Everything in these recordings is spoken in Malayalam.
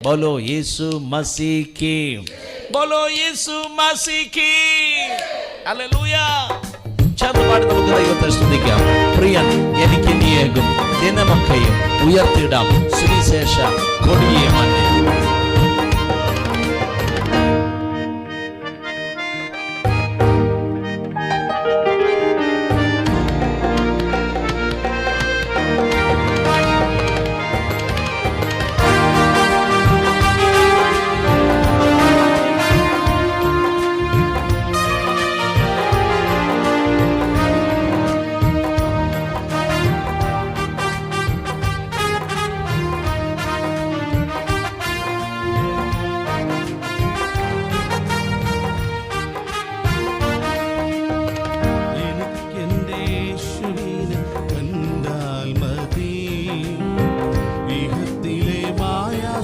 बोलो यीशु मसीह की, बोलो यीशु मसीह की. ഹല്ലേലൂയ. ചതുപാട് നമുക്ക് ദൈവത്തെ സ്തുതിക്കാം. പ്രിയൻ എനിക്ക് നീയേകും ദിനമൊക്കെയും ഉയർത്തിടാം സുവിശേഷ കൊടിയെ മണ്ണിൽ.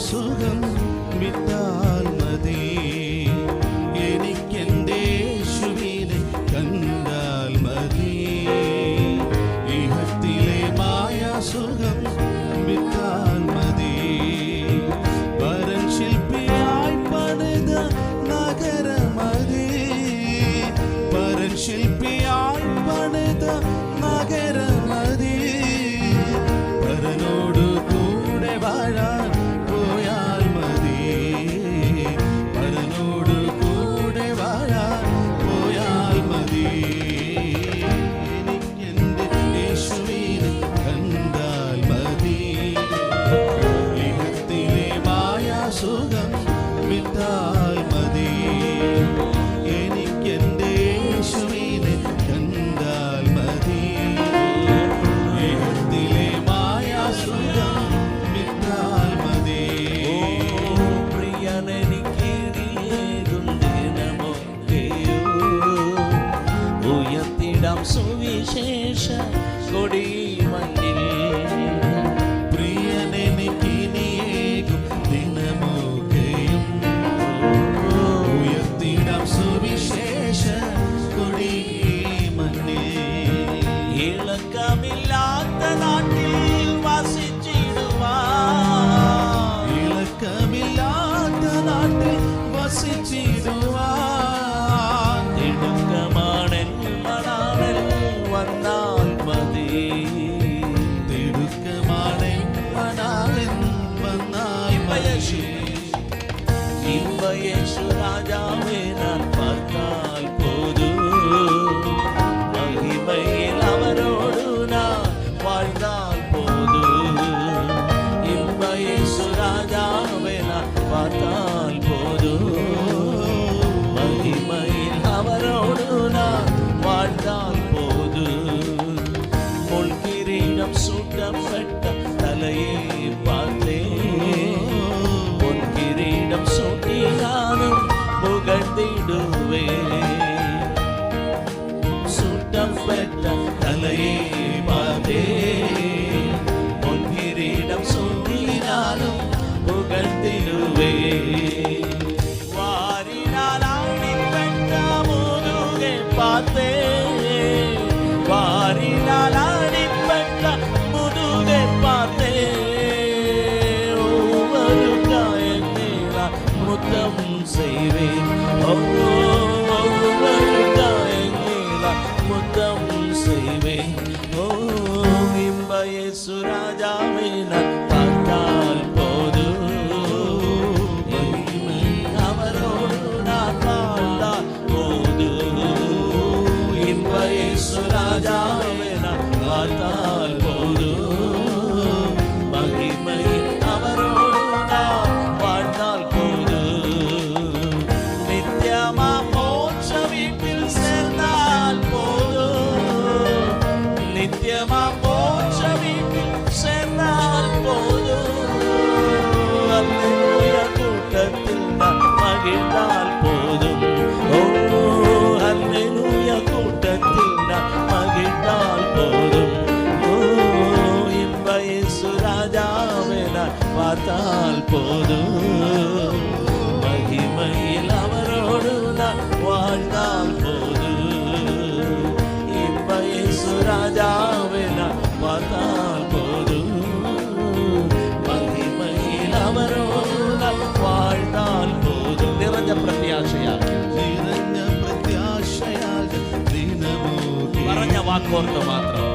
സുഖം വിട്ടാൽ മതി, എനിക്കെന്റെ യേശുവിനെ കണ്ടാൽ മതി. ഇഹത്തിലെ മായാസുഖം വിട്ടാൽ മതി. പരൻ ശില്പിയായി പണിത നഗരമതി, പരൻ ശില്പിയായി പണിത നഗരമതി. പരനോട് കൂടെ വാഴാൻ സുഖം വിട്ടാൽ മതി, എനിക്കെന്റെ യേശുവിനെ കണ്ടാൽ മതി. ഇഹത്തിലെ മായാസുഖം വിട്ടാൽ മതി. പ്രിയനെനിക്ക് നീയേകും ദിനമൊക്കെയും ഉയർത്തിടാം സുവിശേഷ കൊടി മണ്ണിൽ. പ്രിയനെനിക്ക് നീയേകും ദിനമൊക്കെയും ഉയർത്തിടാം സുവിശേഷ കൊടി മണ്ണിൽ. ഇളക്കമില്ലാത്ത നാട്ടിൽ വസിച്ചിടുവാൻ, ഇളക്കമില്ലാത്ത നാട്ടിൽ വസിച്ചിടുവാൻ. തിടുക്കമാണൻ മണാളൻ വന്നാൽ മതി, തിടുക്കമാണൻ മണാളൻ വന്നാൽ മതി. യേശു രാജാവേ ഞാൻ പാർത്താൽ പോതു, മഹിമയിൽ അവരോടു ഞാൻ வாழ்ந்தாൽ പോതു. യേശു രാജാവേ ഞാൻ പാർത്താൽ പോതു, മഹിമയിൽ അവരോടു ഞാൻ வாழ்ந்தாൽ പോതു. മുൾക്കിരീടം സൂട്ടപ്പെട്ട തലയെ பார்த்தே, പൊൻകിരീടം സൂട്ടി ഞാനും പുകഴ്ത്തിടുവേ. സൂട്ടപ്പെട്ട തലയെ பார்த்தே, പൊൻകിരീടം സൂട്ടി ഞാനും പുകഴ്ത്തിടുവേ. വാരിനാലാണിപ്പെട്ട മുതുകെ பார்த்தே, വാരിനാലാണിപ്പെട്ട മുതുകെ பார்த்தே. முத்தம் செய்வேன், ஒவ்வொரு காயங்கள முத்தம் செய்வேன். ஓ இன்ப இயேசு ராஜாவே நான் பார்த்தால் போது, அவரோடு நான் வாழ்ந்தால் போது. இன்ப இயேசு ராஜாவே நான் பார்த்தால் போது, மகிமையில் அவரோடு நான் வாழ்ந்தால் போது. நித்தியமா மோட்ச வீட்டில் சேர்ந்தால் போது, நித்தியமா மோட்ச வீட்டில் சேர்ந்தால் போது. அல்லேலூயா கூட்டத்தில் நான் மகிழ்ந்தால் போதும். ஓ அல்லேலூயா கூட்டத்தில் நான் மகிழ்ந்தால் போதும். ஓ இன்ப இயேசு ராஜாவே நான் பார்த்தால் போதும், மகிமையில் அவரோடு நான் வாழ்ந்தால் போதும். இன்ப இயேசு ராஜாவே நான் பார்த்தால் போதும், மகிமையில் அவரோடு நான் വാക്കോർത്ത് മാത്രം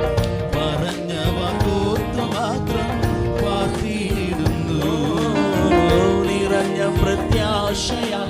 പറഞ്ഞ വാക്കോർത്ത് മാത്രം പാർത്തിയിടുന്നു നിറഞ്ഞ പ്രത്യാശയാൽ